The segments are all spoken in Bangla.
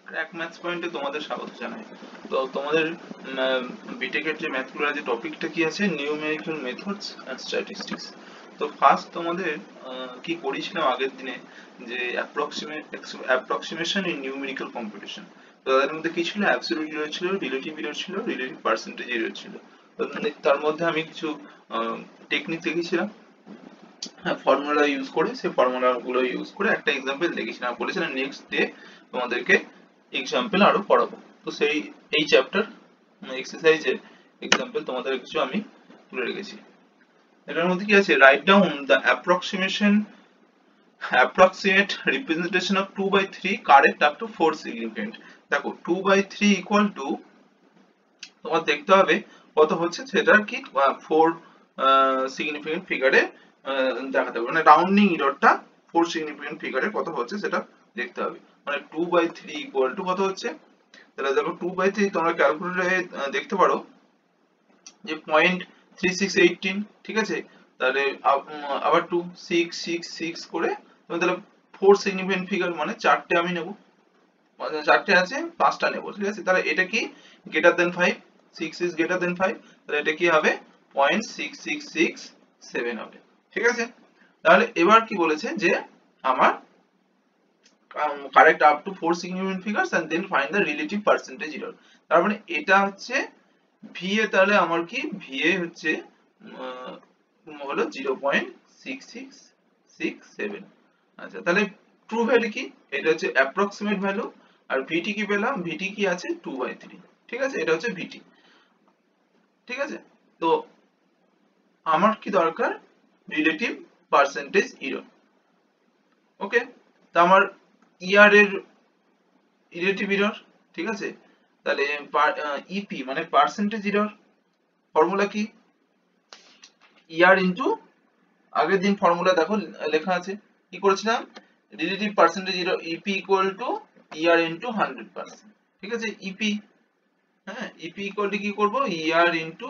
ক্র্যাক ম্যাথস পয়েন্টে তোমাদের স্বাগত জানাই। তো তোমাদের বিটেকের যে ম্যাথগুলোর যে টপিকটা কি আছে, নিউমেরিক্যাল মেথডস অ্যান্ড স্ট্যাটিস্টিক্স। তো ফার্স্ট তোমাদের কি করেছিলাম আগের দিনে, যে অ্যাপ্রক্সিমেশন ইন নিউমেরিক্যাল কম্পিটিশন। তো তাদের মধ্যে কি ছিল, অ্যাবসলিউট এরর ছিল, রিলেটিভ এরর ছিল, রিলেটিভ পার্সেন্টেজ এরর ছিল। তো তার মধ্যে আমি কিছু টেকনিক দেখেছিলাম, হ্যাঁ, ফর্মুলা ইউজ করে, সেই ফর্মুলা গুলো ইউজ করে একটা এক্সাম্পল দেখেছিলাম, বলেছিলাম নেক্সট ডে তোমাদেরকে এক্সাম্পল আরো পড়াবো। তো সেই এই চ্যাপ্টার এক্সারসাইজের এক্সাম্পল তোমাদের কিছু আমি তুলে রেখেছি। এটার মধ্যে কি আছে, write down the approximate representation of 2/3 correct up to 4 significant. দেখো 2/3 ইকুয়াল টু, তোমার দেখতে হবে কত হচ্ছে সেটার কি 4 সিগনিফিকেন্ট ফিগারে দেখাতে হবে, মানে রাউন্ডিং এররটা 4 সিগনিফিকেন্ট ফিগারে কত হচ্ছে সেটা দেখতে হবে। মানে 2/3 ইকুয়াল টু কত হচ্ছে, তাহলে দেখো 2/3 তোমরা ক্যালকুলেটরে দেখতে পারো যে 0.3618, ঠিক আছে। তাহলে আবার 2 6 6 6 করে তুমি তাহলে 4 সিগনিফিকেন্ট ফিগার মানে চারটে আমি নেব, মানে চারটে আছে, পাঁচটা নেব, ঠিক আছে। তাহলে এটা কি greater than 5, 6 is greater than 5, তাহলে এটা কি হবে 0.6667 হবে, ঠিক আছে। তাহলে এবার কি বলেছে যে আমার correct up to 4 significant figures and then find the relative percentage error. তার মানে এটা হচ্ছে ভিএ, তাহলে আমার কি ভিএ হচ্ছে হলো 0.6667। আচ্ছা, তাহলে ট্রু ভ্যালু কি, এটা হচ্ছে অ্যাপ্রক্সিমেট ভ্যালু। আর ভিটি কি পেলাম, ভিটি কি আছে 2/3, ঠিক আছে, এটা হচ্ছে ভিটি, ঠিক আছে। তো আমার কি দরকার, রিলেটিভ পার্সেন্টেজ এরর, ওকে। তো আমার ইয়ার এর রিলেটিভ এরর, ঠিক আছে। তাহলে ইপি মানে পার্সেন্টেজ এরর, ফর্মুলা কি, ইয়ার ইনটু, আগের দিন ফর্মুলা দেখো লেখা আছে, কি করেছিলাম, relative percentage E P equal to year into 100%, ঠিক আছে। ইপি, হ্যাঁ, ইপি ইকুয়াল টু কি করব, ইয়ার ইনটু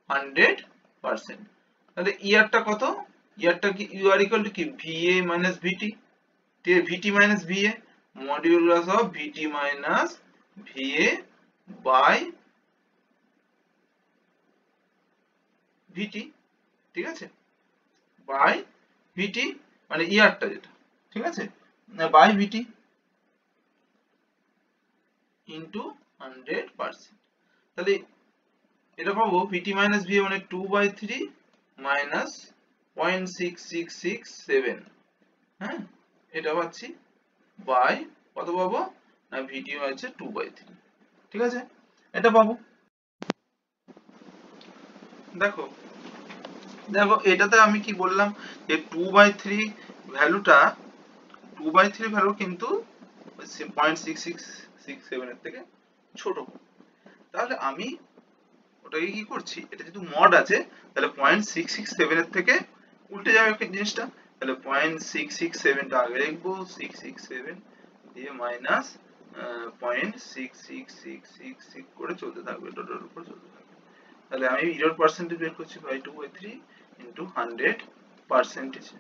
100%। তাহলে ইয়ারটা কত, ইয়ারটা কি ইউআর ইকুয়াল টু কি ভিএ মাইনাস ভিটি, ঠিক আছে, VT minus VA, modulus of VT minus VA by VT, ঠিক আছে, বাই ভিটি মানে ইয়ারটা যেটা, ঠিক আছে, বাই ভিটি ইন্টু 100%। তাহলে এটা পাবো ভিটি মাইনাস ভি মানে 2/3 মাইনাস 0.6667, হ্যাঁ, এটা পাচ্ছি বাই কত পাবো না, ভিটি হচ্ছে 2/3, ঠিক আছে, এটা পাবো। দেখো দেখো এটাতে আমি কি বললাম, যে 2/3 ভ্যালুটা, 2/3 ভ্যালু কিন্তু 0.6667 এর থেকে ছোট। তাহলে আমি ওটাকে কি করছি, এটা যেহেতু মড আছে, তাহলে 0.667 এর থেকে উল্টে যাবে জিনিসটা। তাহলে 0.667 টা আগে লিখবো, 667 দিয়ে মাইনাস 0.66666 করে চলতে থাকবে, টোটাল উপর চলতে থাকবে। তাহলে আমি এরর পার্সেন্টেজ বের করছি বাই 2/3 ইন্টু 100%।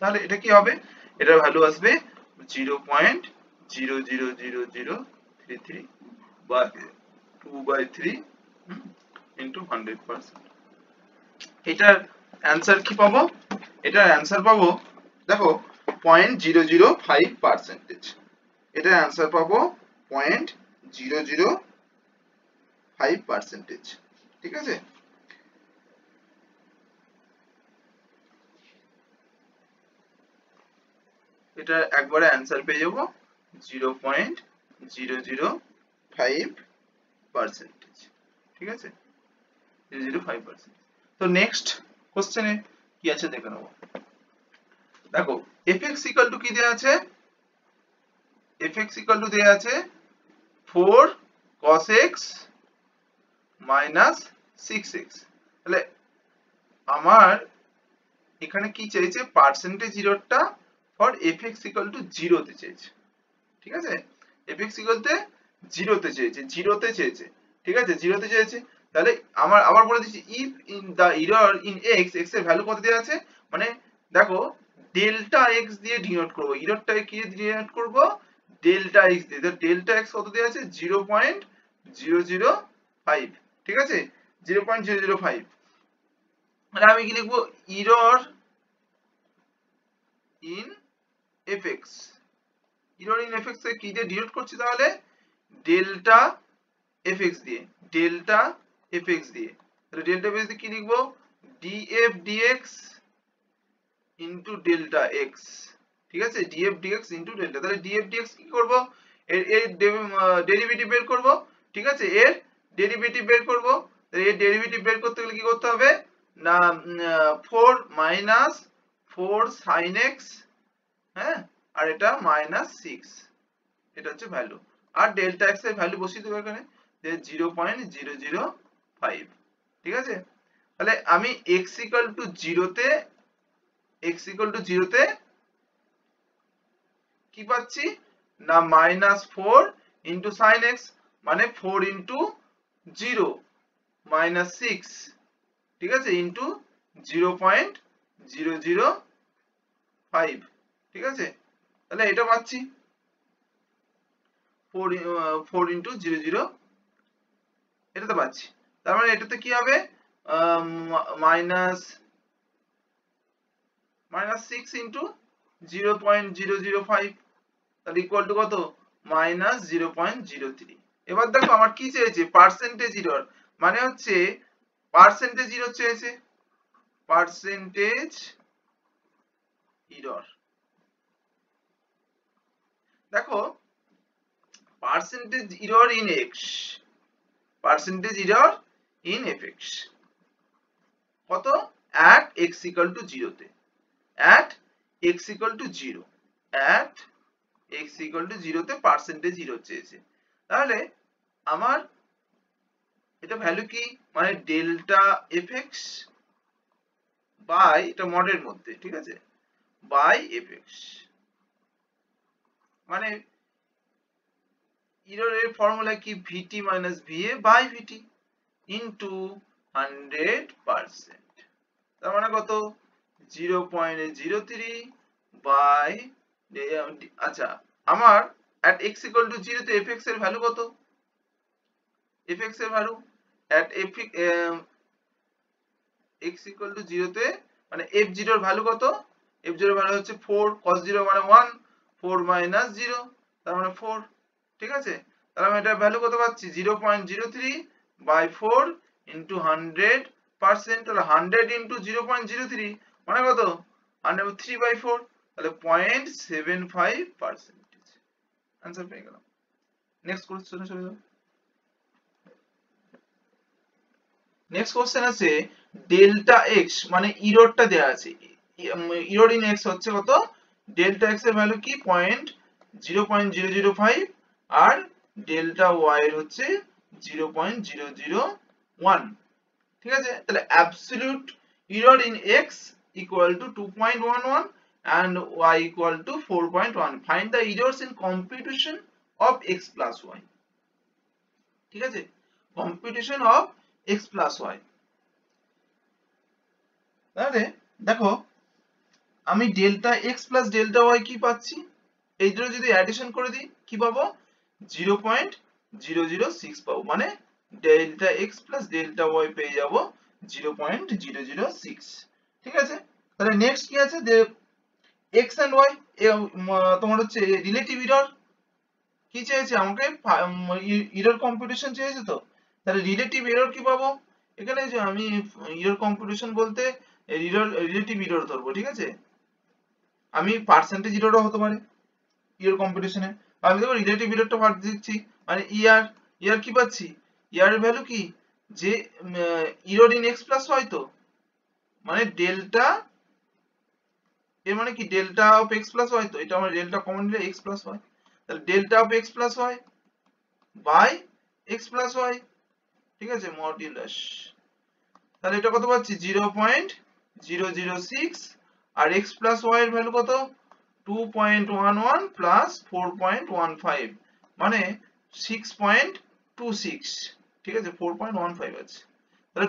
তাহলে এটা কি হবে, এটার ভ্যালু আসবে 0.00033 বা 2/3 ইন্টু 100%। এটার অ্যান্সার কি পাবো, এটার অ্যান্সার পাবো, দেখো 0.005%, এটার অ্যান্সার পাবো 0.005%, ঠিক আছে। এটা একবারে অ্যান্সার পেয়ে যাবো 0.005%, ঠিক আছে, 0.005%। তো নেক্সট কোশ্চেনে কি আছে দেখে নেবো। দেখো fx ইকুয়াল টু কি দেয়া আছে, fx ইকুয়াল টু দেয়া আছে 4 cos x মাইনাস 6x। তাহলে আমার এখানে কি চাইছে, পার্সেন্টেজ এররটা ফর fx ইকুয়াল টু 0 তে চেয়েছে, ঠিক আছে, fx ইকুয়াল টু 0 তে চেয়েছে, 0 তে চেয়েছে, ঠিক আছে, 0 তে চেয়েছে। তাহলে আমার আবার বলে দিচ্ছি, if in the error in x, x এর ভ্যালু কত দেওয়া আছে, মানে দেখো ডেল্টা x দিয়ে ডিনোট করব, এররটাকে কি দিয়ে ডিনোট করব, ডেল্টা এক্স দিয়ে। ডেল্টা এক্স কত দেওয়া আছে? 0.005, ঠিক আছে, 0.005। মানে আমি কি লিখবো? Error in FX. Error in FX কে কি দিয়ে ডিনোট করছি তাহলে? ডেল্টা এফএক্স দিয়ে, ডেল্টা এফএক্স দিয়ে। তাহলে ডেল্টা এফএক্স দিয়ে কি লিখবো? DF DX into delta X, ঠিক আছে, ডিএফ ডিএক্স ইনটু ডেল্টা। তাহলে ডিএফ ডিএক্স কি করব? এর ডেরিভেটিভ বের করব, ঠিক আছে, এর ডেরিভেটিভ বের করব। তাহলে এর ডেরিভেটিভ বের করতে গেলে কি করতে হবে না, 4 মাইনাস 4 sin x, হ্যাঁ, আর এটা মাইনাস 6, এটা হচ্ছে ভ্যালু। আর ডেল্টা এক্স এর ভ্যালু বসিয়ে দেবো এখানে, যে 0.005, ঠিক আছে। তাহলে আমি x ইকুয়াল টু 0 তে, x ইকুয়াল টু 0 তে কি পাচ্ছি না, -4 ইন্টু সাইন এক্স, মানে 4 ইন্টু 0 মাইনাস 6, ঠিক আছে, ইন্টু 0.005, ঠিক আছে। তাহলে এটা পাচ্ছি 4 ইন্টু 0.0, এটাতে পাচ্ছি। তার মানে এটাতে কি হবে, মাইনাস 6 ইন্টু 0.005, তাহলে ইকুয়াল টু কত? -0.03। এবার দেখো আমার কি চেয়েছে, পার্সেন্টেজ ইরর, মানে হচ্ছে পার্সেন্টেজ ইরর চেয়েছে, পার্সেন্টেজ ইরর। দেখো percentage error in x, percentage error in FX কত? at x equal to 0 তে, at x equal to 0, at x equal to 0 তে পার্সেন্টেজ ইরর চেয়েছে। তাহলে আমার এটা ভ্যালু কি, মানে ডেল্টা এফএক্স বাই, এটা মডের মধ্যে, ঠিক আছে, বাই এফএক্স, মানে ইরর এর ফর্মুলা কি, VT minus VA by VT into 100%। তার মানে কত? 0.03 বাই, আচ্ছা, আমার at x equal to 0 তে fx এর ভ্যালু কত? fx এর value at x equal to 0 তে, মানে f0 এর ভ্যালু কত? f0 এর ভ্যালু হচ্ছে 4 cos 0 মানে 1, 4 minus 0, তার মানে 4, ঠিক আছে। তাহলে আমি এটার ভ্যালু কত পাচ্ছি? 0.03 বাই 4 ইন্টু 100%, তাহলে 100 ইন্টু 0.03 মানে কত? 3/4, তাহলে 0.75%। আনসার পেয়ে গেলাম। নেক্সট কোশ্চেনে চলে যাও। নেক্সট কোশ্চেন আছে ডেল্টা এক্স, মানে ইররটা দেয়া আছে, ইরর ইন এক্স হচ্ছে কত? ডেল্টা এক্স এর ভ্যালু কি? 0.005, আর ডেল্টা ওয়াই এর হচ্ছে 0.001, ঠিক আছে। তাহলে absolute error in x equal to 2.11 and y equal to 4.1. Find the errors in computation of x plus y, ঠিক আছে, computation of x plus y। তাহলে দেখো আমি delta x plus delta y কি পাচ্ছি, এই দুটো যদি অ্যাডিশন করে দিই কি পাবো? 0.006 পাবো, মানে delta x plus delta y পেয়ে যাব 0.006, ঠিক আছে। তাহলে নেক্সট কি আছে, যে এক্স এন্ড ওয়াই, তোমার হচ্ছে রিলেটিভ ইরর কি চেয়েছে আমাকে, ইরর কম্পিউটেশন চেয়েছে। তো তাহলে রিলেটিভ এরর কি পাবো? এখানে যে আমি ইরর কম্পিউটেশন বলতে রিলেটিভ ইরর ধরবো, ঠিক আছে, আমি পার্সেন্টেজ ইররও হতে পারে ইরর কম্পিউটেশনে, আমি দেখো রিলেটিভ ইররটা পাঠ দিচ্ছি, মানে ইয়ার কি পাচ্ছি, ইয়ার এর ভ্যালু কি, যে error in x plus y, তো মানে ডেল্টা, এর মানে কি delta of x plus y, তো এটা আমার ডেল্টা কমন নিলে এক্স প্লাস ওয়াই, তাহলে delta of x plus y by x plus y, ঠিক আছে, মডুলাস। তাহলে এটা কত পাচ্ছি? 0.006, আর x প্লাস y এর ভ্যালু কত? 2.11 প্লাস 4.15, মানে 6.26, ঠিক আছে, 4.15 আছে, তাহলে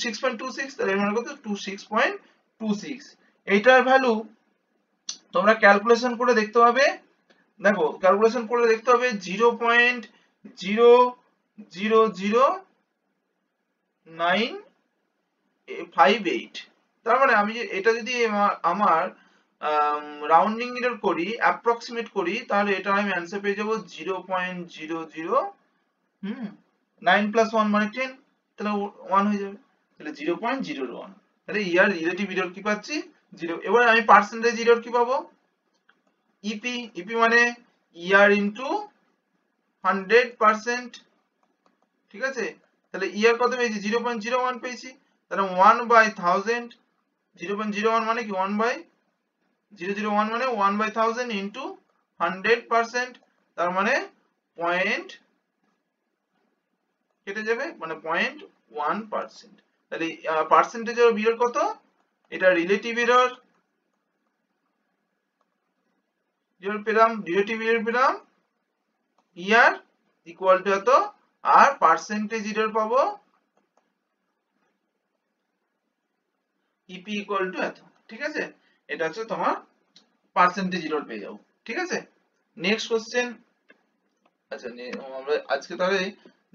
6.26, তাহলে এর মানে কত? 26.26। এইটার ভ্যালু তোমরা ক্যালকুলেশন করে দেখতে পাবে দেখো ক্যালকুলেশন করলে দেখতে হবে 0.0000958। তার মানে আমি এটা যদি আমার রাউন্ডিং এর করি, অ্যাপ্রক্সিমেট করি, তাহলে এটা আমি অ্যান্সার পেয়ে যাবো 0.00 9 প্লাস 1 মানে 10, তাহলে 1 হয়ে যাবে, তাহলে 0.01। তাহলে ইয়ার রিলেটিভ এরর কি পাচ্ছি 0। এবার আমি পার্সেন্টেজ এরর কি পাবো, ইপি মানে ইয়ার ইনটু 100%, ঠিক আছে। তাহলে ইয়ার কত পেয়েছি 0.01 পেয়েছি, তাহলে 1/1000, 0.01 মানে কি 1/001 মানে 1/1000 ইনটু 100%, তার মানে পয়েন্ট কেটে যাবে, মানে 0.1%। তাহলে পার্সেন্টেজের এরর কত, এটা রিলেটিভ এরর পেলাম, রিলেটিভ এরর পেলাম ইয়ার ইকুয়াল টু এত, আর পার্সেন্টেজ এরর পাবো ইপি ইকুয়াল টু এত, ঠিক আছে। এটা হচ্ছে তোমার পার্সেন্টেজ এরর পেয়ে যাবো, ঠিক আছে। Next question. আচ্ছা আমরা আজকে তাহলে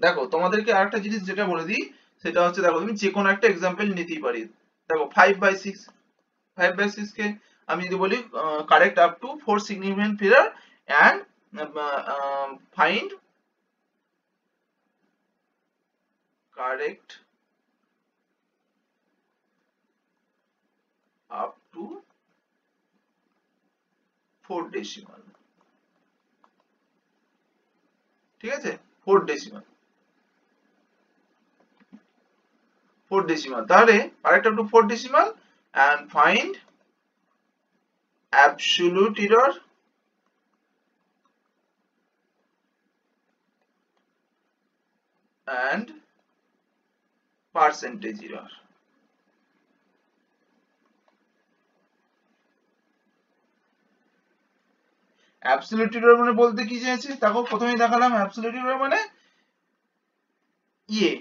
দেখো তোমাদেরকে আরেকটা জিনিস যেটা বলে দিই, সেটা হচ্ছে দেখো তুমি যে কোনো একটা এক্সাম্পল নিতেই পারি। দেখো 5/6 কে আমি যদি বলি correct up to 4 significant figure and find correct up to 4 decimal, ঠিক আছে, 4 ডেসিমাল, তাহলে correct up to 4 decimal and find absolute error and percentage error। Absolute error মানে বলতে কি চাইছে, দেখো প্রথমেই দেখালাম অ্যাবসলিউট এরর মানে ইয়ে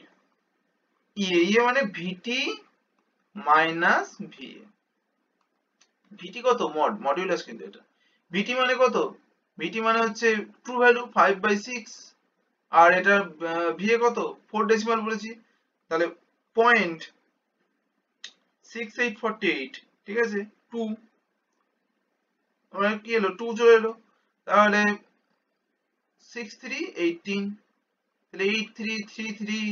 মানে ভিটি মাইনাস ভিএ। ভিটি কত, মডিউলাস, কিন্তু এটা ভিটি মানে কত, ভিটি মানে হচ্ছে ট্রু ভ্যালু 5/6, আর এটা ভিএ কত 4 ডেসিমাল বলেছি, তাহলে 0.6848, ঠিক আছে, 2 মানে কি এলো 2 চলে এলো, তাহলে 6318, তাহলে 8333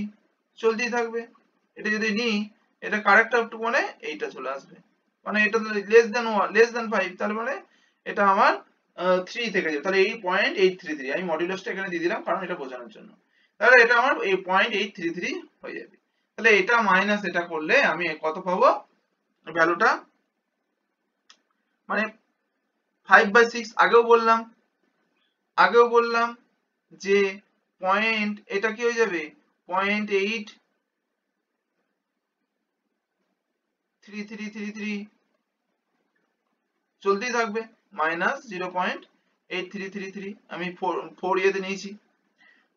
চলতেই থাকবে। এটা যদি নিই, এটা কারেক্ট আপ টু মানে এইটা চলে আসবে, মানে এটা লেস দেন 5, তাহলে মানে এটা আমার 3 থেকে যাবে, তাহলে 8.833 আমি মডুলাসটা এখানে দিয়ে দিলাম কারণ এটা বোঝানোর জন্য, তাহলে এটা আমার 8.833 হয়ে যাবে। তাহলে এটা মাইনাস এটা করলে আমি কত পাবো ভ্যালুটা, মানে 5/6 আগেও বললাম যে পয়েন্ট, এটা কি হয়ে যাবে 0.83333 চলতেই থাকবে, মাইনাস 0.8333 আমি 4 ইয়েতে নিয়েছি,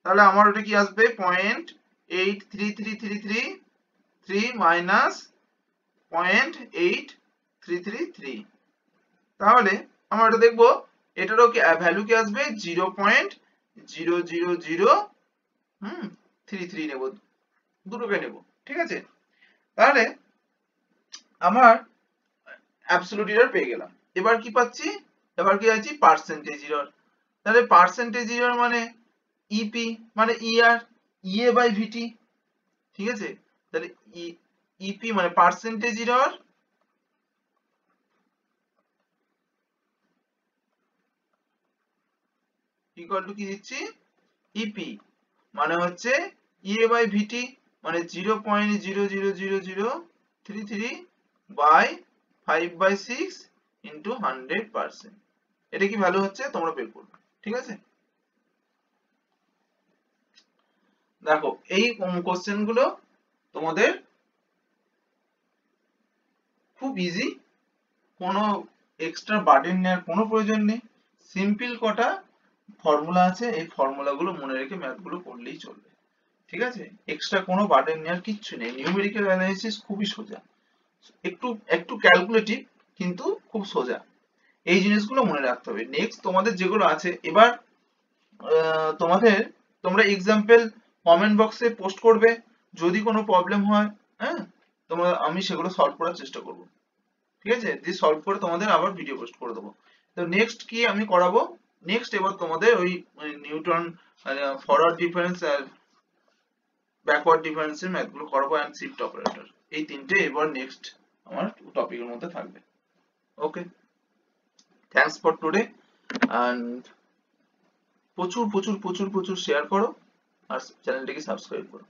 তাহলে আমার ওটা কি আসবে 0.83333 মাইনাস 0.8333, তাহলে আমরা এটা দেখবো এটারও কি ভ্যালু কি আসবে 0.00033 নেব, দুটোকে নেব, ঠিক আছে। তাহলে আমার অ্যাবসলিউট এরর পেয়ে গেলাম। এবার কি পাচ্ছি, এবার কি আছে পার্সেন্টেজ এরর। তাহলে পার্সেন্টেজ এরর মানে ইপি মানে ইয়ার ইএ বাই ভিটি, ঠিক আছে। তাহলে ইপি মানে পার্সেন্টেজ এরর ইকুয়াল টু কি দিচ্ছি, ইপি মানে হচ্ছে ইএ বাই ভিটি মানে 0.00033 বাই 5/6 ইন্টু 100%। এটা কি ভ্যালু হচ্ছে তোমরা বের করবে, ঠিক আছে। দেখো এই কোশ্চেন গুলো তোমাদের খুব ইজি, কোনো এক্সট্রা বার্ডেন নেওয়ার কোনো প্রয়োজন নেই, সিম্পল কটা ফর্মুলা আছে, এই ফর্মুলাগুলো মনে রেখে ম্যাথগুলো করলেই চলবে, ঠিক আছে। এক্সট্রা কোনো বার্ডেন নেওয়ার কিচ্ছু নেই, নিউমেরিক্যাল অ্যানালিসিস খুবই সোজা, একটু একটু ক্যালকুলেটিভ কিন্তু খুব সোজা। এই জিনিসগুলো মনে রাখতে হবে। নেক্সট তোমাদের যেগুলো আছে, এবার তোমরা এক্সাম্পল কমেন্ট বক্সে পোস্ট করবে, যদি কোনো প্রবলেম হয়, হ্যাঁ, আমি সেগুলো সলভ করার চেষ্টা করব, ঠিক আছে, দিয়ে সলভ করে তোমাদের আবার ভিডিও পোস্ট করে দেবো। তো নেক্সট কি আমি করাবো, নেক্সট এবার তোমাদের ওই নিউটন ফরওয়ার্ড ডিফারেন্স আর ব্যাকওয়ার্ড ডিফারেন্সের ম্যাথগুলো করাবো, অ্যান্ড শিফট অপারেটর। এই তিনটে এবার নেক্সট আমার টপিকের মধ্যে থাকবে। ওকে, থ্যাঙ্কস ফর টুডে, অ্যান্ড প্রচুর প্রচুর প্রচুর প্রচুর শেয়ার করো আর চ্যানেলটিকে সাবস্ক্রাইব করো।